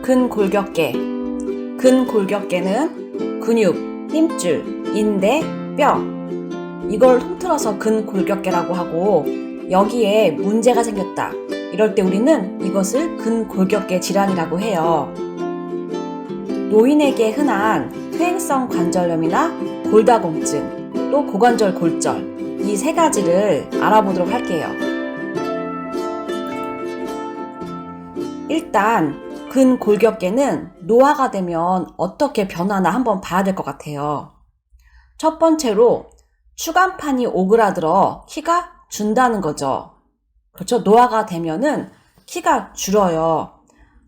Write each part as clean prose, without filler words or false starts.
근골격계. 근골격계는 근육, 힘줄, 인대, 뼈, 이걸 통틀어서 근골격계라고 하고, 여기에 문제가 생겼다, 이럴 때 우리는 이것을 근골격계 질환이라고 해요. 노인에게 흔한 퇴행성 관절염이나 골다공증, 또 고관절 골절, 이 세 가지를 알아보도록 할게요. 일단 근골격계는 노화가 되면 어떻게 변하나 한번 봐야 될 것 같아요. 첫 번째로 추간판이 오그라들어 키가 준다는 거죠. 그렇죠? 노화가 되면은 키가 줄어요.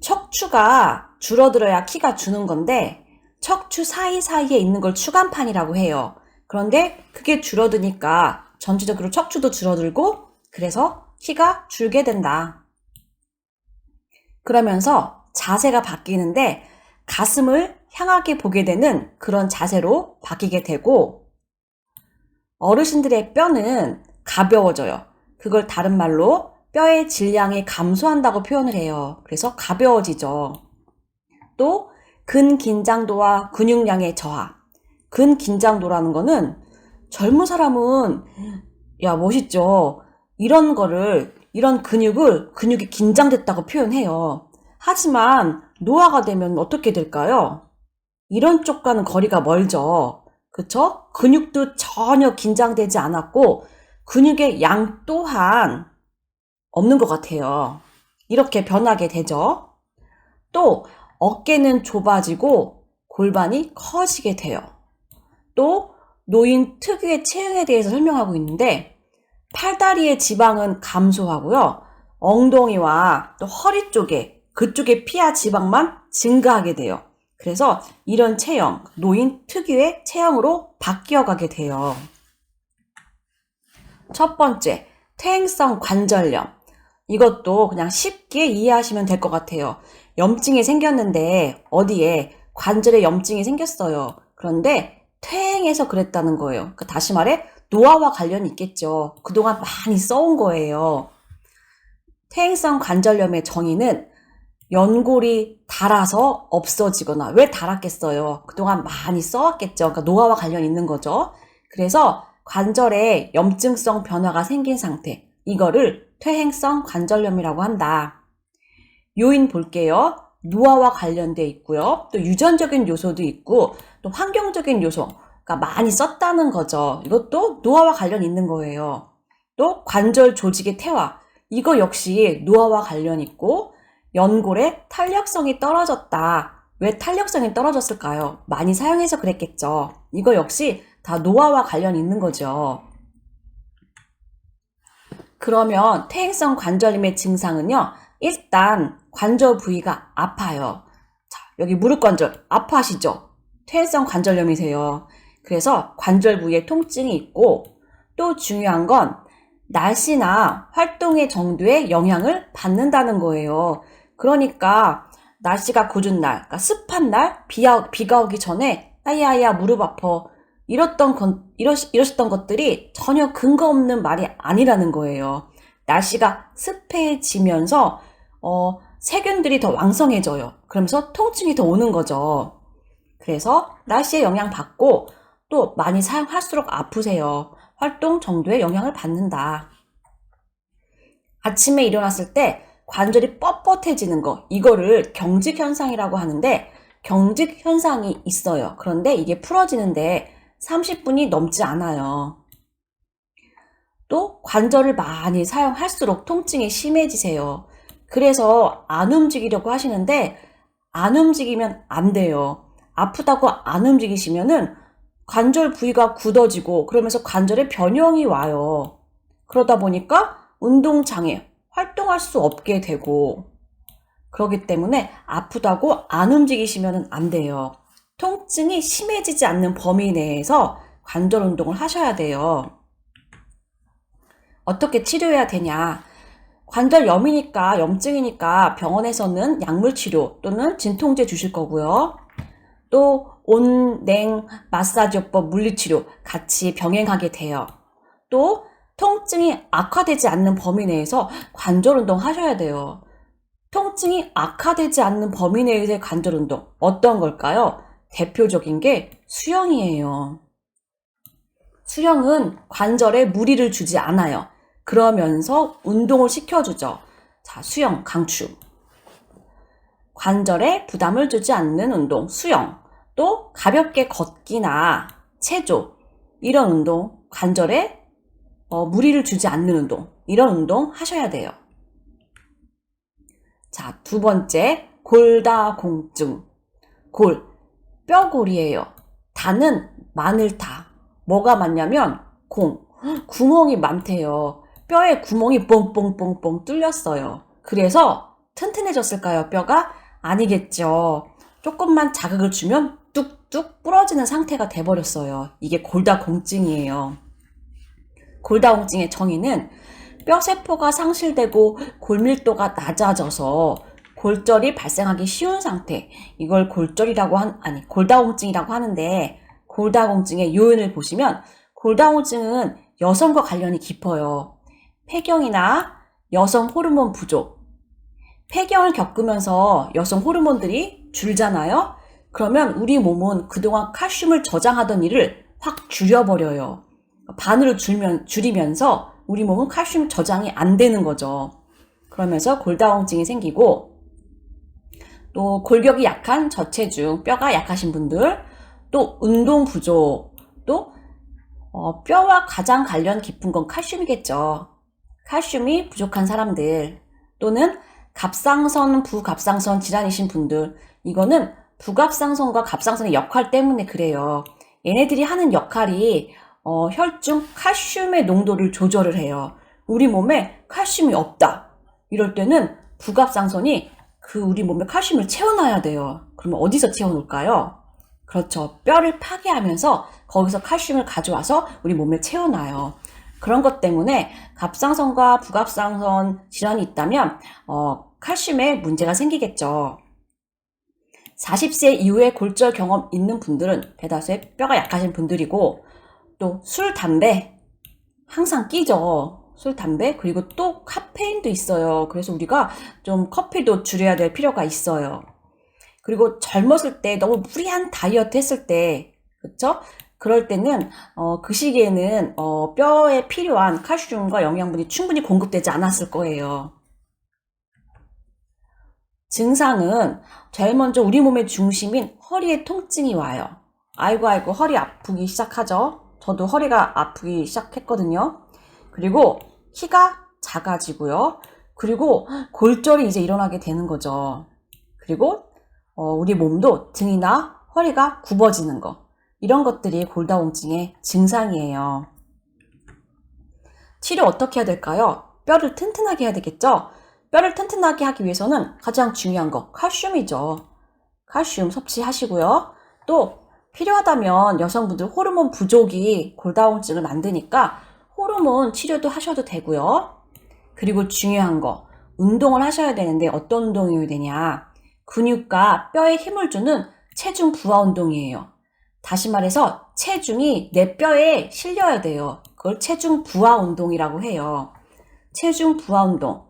척추가 줄어들어야 키가 주는 건데, 척추 사이사이에 있는 걸 추간판이라고 해요. 그런데 그게 줄어드니까 전체적으로 척추도 줄어들고, 그래서 키가 줄게 된다. 그러면서 자세가 바뀌는데 가슴을 향하게 보게 되는 그런 자세로 바뀌게 되고, 어르신들의 뼈는 가벼워져요. 그걸 다른 말로 뼈의 질량이 감소한다고 표현을 해요. 그래서 가벼워지죠. 또 근긴장도와 근육량의 저하. 근긴장도라는 거는 젊은 사람은 야 멋있죠, 이런 거를, 이런 근육이 긴장됐다고 표현해요. 하지만 노화가 되면 어떻게 될까요? 이런 쪽과는 거리가 멀죠. 그쵸? 근육도 전혀 긴장되지 않았고 근육의 양 또한 없는 것 같아요. 이렇게 변하게 되죠. 또 어깨는 좁아지고 골반이 커지게 돼요. 또 노인 특유의 체형에 대해서 설명하고 있는데, 팔다리의 지방은 감소하고요, 엉덩이와 또 허리 쪽에, 그쪽에 피하 지방만 증가하게 돼요. 그래서 이런 체형, 노인 특유의 체형으로 바뀌어가게 돼요. 첫 번째, 퇴행성 관절염. 이것도 그냥 쉽게 이해하시면 될 것 같아요. 염증이 생겼는데 어디에 관절에 염증이 생겼어요. 그런데 퇴행해서 그랬다는 거예요. 그러니까 다시 말해 노화와 관련이 있겠죠. 그동안 많이 써온 거예요. 퇴행성 관절염의 정의는 연골이 닳아서 없어지거나, 왜 닳았겠어요? 그동안 많이 써왔겠죠. 그러니까 노화와 관련이 있는 거죠. 그래서 관절에 염증성 변화가 생긴 상태, 이거를 퇴행성 관절염이라고 한다. 요인 볼게요. 노화와 관련돼 있고요. 또 유전적인 요소도 있고, 또 환경적인 요소, 그러니까 많이 썼다는 거죠. 이것도 노화와 관련이 있는 거예요. 또 관절 조직의 퇴화, 이거 역시 노화와 관련이 있고, 연골의 탄력성이 떨어졌다. 왜 탄력성이 떨어졌을까요? 많이 사용해서 그랬겠죠. 이거 역시 다 노화와 관련이 있는 거죠. 그러면 퇴행성 관절염의 증상은요, 일단 관절 부위가 아파요. 자, 여기 무릎 관절 아파하시죠? 퇴행성 관절염이세요. 그래서 관절 부위에 통증이 있고, 또 중요한 건 날씨나 활동의 정도에 영향을 받는다는 거예요. 그러니까 날씨가 궂은 날, 그러니까 습한 날, 비가 오기 전에 아야 무릎 아파, 이러셨던 것들이 전혀 근거 없는 말이 아니라는 거예요. 날씨가 습해지면서 세균들이 더 왕성해져요. 그러면서 통증이 더 오는 거죠. 그래서 날씨에 영향받고 또 많이 사용할수록 아프세요. 활동 정도에 영향을 받는다. 아침에 일어났을 때 관절이 뻣뻣해지는 거, 이거를 경직현상이라고 하는데, 경직현상이 있어요. 그런데 이게 풀어지는데 30분이 넘지 않아요. 또 관절을 많이 사용할수록 통증이 심해지세요. 그래서 안 움직이려고 하시는데 안 움직이면 안 돼요. 아프다고 안 움직이시면은 관절 부위가 굳어지고, 그러면서 관절에 변형이 와요. 그러다 보니까 운동장애, 활동할 수 없게 되고, 그렇기 때문에 아프다고 안 움직이시면 안 돼요. 통증이 심해지지 않는 범위 내에서 관절 운동을 하셔야 돼요. 어떻게 치료해야 되냐? 관절염이니까, 염증이니까 병원에서는 약물 치료 또는 진통제 주실 거고요. 또 온, 냉, 마사지요법, 물리치료 같이 병행하게 돼요. 또 통증이 악화되지 않는 범위 내에서 관절 운동 하셔야 돼요. 통증이 악화되지 않는 범위 내에서의 관절 운동. 어떤 걸까요? 대표적인 게 수영이에요. 수영은 관절에 무리를 주지 않아요. 그러면서 운동을 시켜주죠. 자, 수영, 강추. 관절에 부담을 주지 않는 운동, 수영. 또 가볍게 걷기나 체조, 이런 운동, 관절에 무리를 주지 않는 운동, 이런 운동 하셔야 돼요. 자, 두 번째, 골다공증. 골, 뼈골이에요. 다는 마늘다. 뭐가 많냐면 구멍이 많대요. 뼈에 구멍이 뽕뽕뽕뽕 뚫렸어요. 그래서 튼튼해졌을까요, 뼈가? 아니겠죠. 조금만 자극을 주면 뚝뚝 부러지는 상태가 돼버렸어요. 이게 골다공증이에요. 골다공증의 정의는 뼈세포가 상실되고 골밀도가 낮아져서 골절이 발생하기 쉬운 상태, 이걸 골다공증이라고 하는데, 골다공증의 요인을 보시면 골다공증은 여성과 관련이 깊어요. 폐경이나 여성 호르몬 부족. 폐경을 겪으면서 여성 호르몬들이 줄잖아요. 그러면 우리 몸은 그동안 칼슘을 저장하던 일을 확 줄여버려요. 반으로 줄이면서 우리 몸은 칼슘 저장이 안 되는 거죠. 그러면서 골다공증이 생기고, 또 골격이 약한 저체중, 뼈가 약하신 분들, 또 운동 부족, 또 뼈와 가장 관련 깊은 건 칼슘이겠죠. 칼슘이 부족한 사람들, 또는 갑상선, 부갑상선 질환이신 분들, 이거는 부갑상선과 갑상선의 역할 때문에 그래요. 얘네들이 하는 역할이 혈중 칼슘의 농도를 조절을 해요. 우리 몸에 칼슘이 없다, 이럴 때는 부갑상선이 우리 몸에 칼슘을 채워놔야 돼요. 그러면 어디서 채워놓을까요? 그렇죠. 뼈를 파괴하면서 거기서 칼슘을 가져와서 우리 몸에 채워놔요. 그런 것 때문에 갑상선과 부갑상선 질환이 있다면 칼슘에 문제가 생기겠죠. 40세 이후에 골절 경험 있는 분들은 대다수의 뼈가 약하신 분들이고, 또 술, 담배 항상 끼죠. 술, 담배, 그리고 또 카페인도 있어요. 그래서 우리가 좀 커피도 줄여야 될 필요가 있어요. 그리고 젊었을 때 너무 무리한 다이어트 했을 때, 그렇죠? 그럴 때는 그 시기에는 뼈에 필요한 칼슘과 영양분이 충분히 공급되지 않았을 거예요. 증상은 제일 먼저 우리 몸의 중심인 허리에 통증이 와요. 아이고 허리 아프기 시작하죠. 저도 허리가 아프기 시작했거든요. 그리고 키가 작아지고요. 그리고 골절이 이제 일어나게 되는 거죠. 그리고 우리 몸도 등이나 허리가 굽어지는 거, 이런 것들이 골다공증의 증상이에요. 치료 어떻게 해야 될까요? 뼈를 튼튼하게 해야 되겠죠? 뼈를 튼튼하게 하기 위해서는 가장 중요한 거, 칼슘이죠. 칼슘 섭취하시고요. 또 필요하다면 여성분들 호르몬 부족이 골다공증을 만드니까 호르몬 치료도 하셔도 되고요. 그리고 중요한 거, 운동을 하셔야 되는데 어떤 운동이 해야 되냐? 근육과 뼈에 힘을 주는 체중 부하 운동이에요. 다시 말해서 체중이 내 뼈에 실려야 돼요. 그걸 체중 부하 운동이라고 해요. 체중 부하 운동,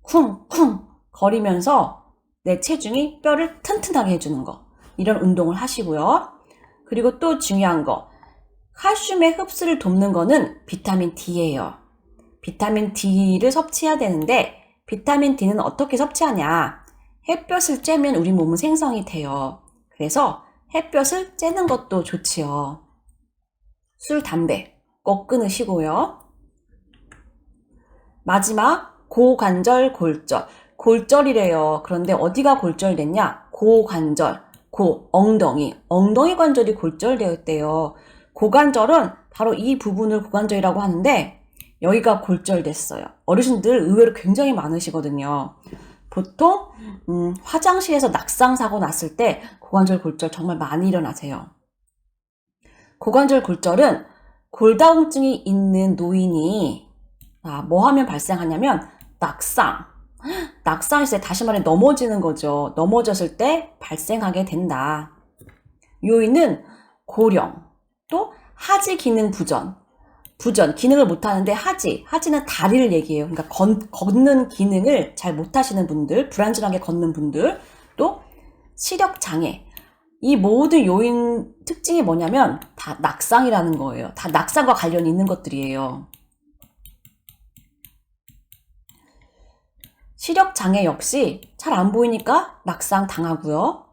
쿵쿵 거리면서 내 체중이 뼈를 튼튼하게 해주는 거, 이런 운동을 하시고요. 그리고 또 중요한 거, 칼슘의 흡수를 돕는 거는 비타민 D예요. 비타민 D를 섭취해야 되는데, 비타민 D는 어떻게 섭취하냐? 햇볕을 쬐면 우리 몸은 생성이 돼요. 그래서 햇볕을 쬐는 것도 좋지요. 술, 담배 꼭 끊으시고요. 마지막, 고관절 골절. 골절이래요. 그런데 어디가 골절됐냐? 고관절, 엉덩이 관절이 골절되어 있대요. 고관절은 바로 이 부분을 고관절이라고 하는데, 여기가 골절됐어요. 어르신들 의외로 굉장히 많으시거든요. 보통 화장실에서 낙상 사고 났을 때 고관절 골절 정말 많이 일어나세요. 고관절 골절은 골다공증이 있는 노인이 뭐 하면 발생하냐면 낙상했을 때, 다시 말해 넘어지는 거죠. 넘어졌을 때 발생하게 된다. 요인은 고령, 또 하지 기능 부전, 부전, 기능을 못하는데 하지는 다리를 얘기해요. 그러니까 걷는 기능을 잘 못하시는 분들, 불안전하게 걷는 분들, 또 시력장애. 이 모든 요인 특징이 뭐냐면 다 낙상이라는 거예요. 다 낙상과 관련이 있는 것들이에요. 시력장애 역시 잘 안 보이니까 낙상 당하고요.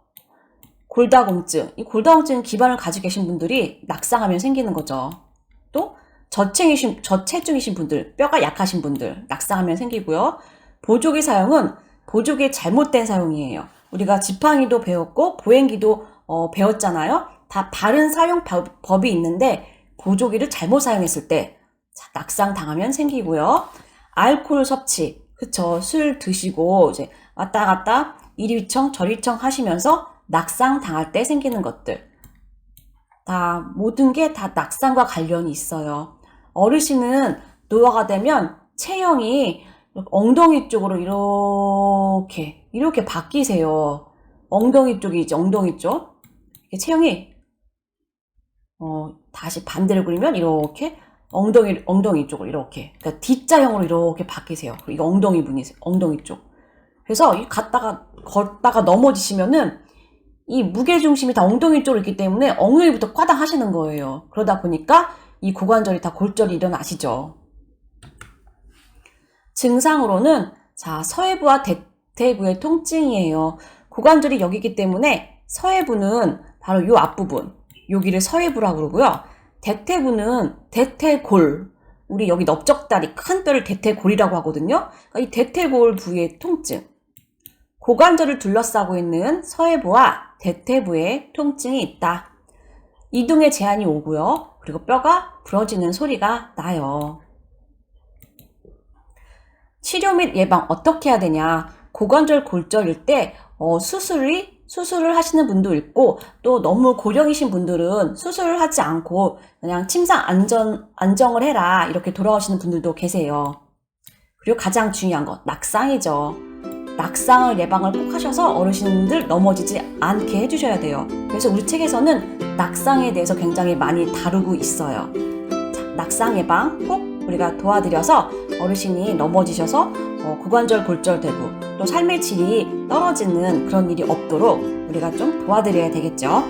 골다공증. 이 골다공증 기반을 가지고 계신 분들이 낙상하면 생기는 거죠. 또 저체중이신 분들, 뼈가 약하신 분들 낙상하면 생기고요. 보조기 사용은 보조기의 잘못된 사용이에요. 우리가 지팡이도 배웠고 보행기도 배웠잖아요. 다 바른 사용 법이 있는데 보조기를 잘못 사용했을 때 낙상 당하면 생기고요. 알코올 섭취, 그쵸? 술 드시고 이제 왔다 갔다 이리 휘청 저리 휘청 하시면서 낙상 당할 때 생기는 것들, 다 모든 게 다 낙상과 관련이 있어요. 어르신은 노화가 되면 체형이 엉덩이 쪽으로 이렇게 바뀌세요. 엉덩이 쪽이 이제 엉덩이 쪽 체형이 다시 반대로 그리면 이렇게 엉덩이 쪽으로 이렇게, 그러니까 D자형으로 이렇게 바뀌세요. 이거 엉덩이 분이세요. 엉덩이 쪽. 그래서 걷다가 넘어지시면은 이 무게중심이 다 엉덩이 쪽으로 있기 때문에 엉덩이부터 꽈당 하시는 거예요. 그러다 보니까 이 고관절이 다 골절이 일어나시죠. 증상으로는 서해부와 대퇴부의 통증이에요. 고관절이 여기기 때문에 서해부는 바로 이 앞부분, 여기를 서해부라고 그러고요. 대퇴부는 대퇴골, 우리 여기 넓적다리 큰 뼈를 대퇴골이라고 하거든요. 그러니까 이 대퇴골 부위의 통증, 고관절을 둘러싸고 있는 서해부와 대퇴부에 통증이 있다. 이동에 제한이 오고요. 그리고 뼈가 부러지는 소리가 나요. 치료 및 예방 어떻게 해야 되냐? 고관절 골절일 때 수술을 하시는 분도 있고, 또 너무 고령이신 분들은 수술을 하지 않고 그냥 침상 안정을 해라 이렇게 돌아오시는 분들도 계세요. 그리고 가장 중요한 건 낙상이죠. 낙상을 예방을 꼭 하셔서 어르신들 넘어지지 않게 해주셔야 돼요. 그래서 우리 책에서는 낙상에 대해서 굉장히 많이 다루고 있어요. 자, 낙상 예방 꼭 우리가 도와드려서 어르신이 넘어지셔서 고관절 골절되고 또 삶의 질이 떨어지는 그런 일이 없도록 우리가 좀 도와드려야 되겠죠.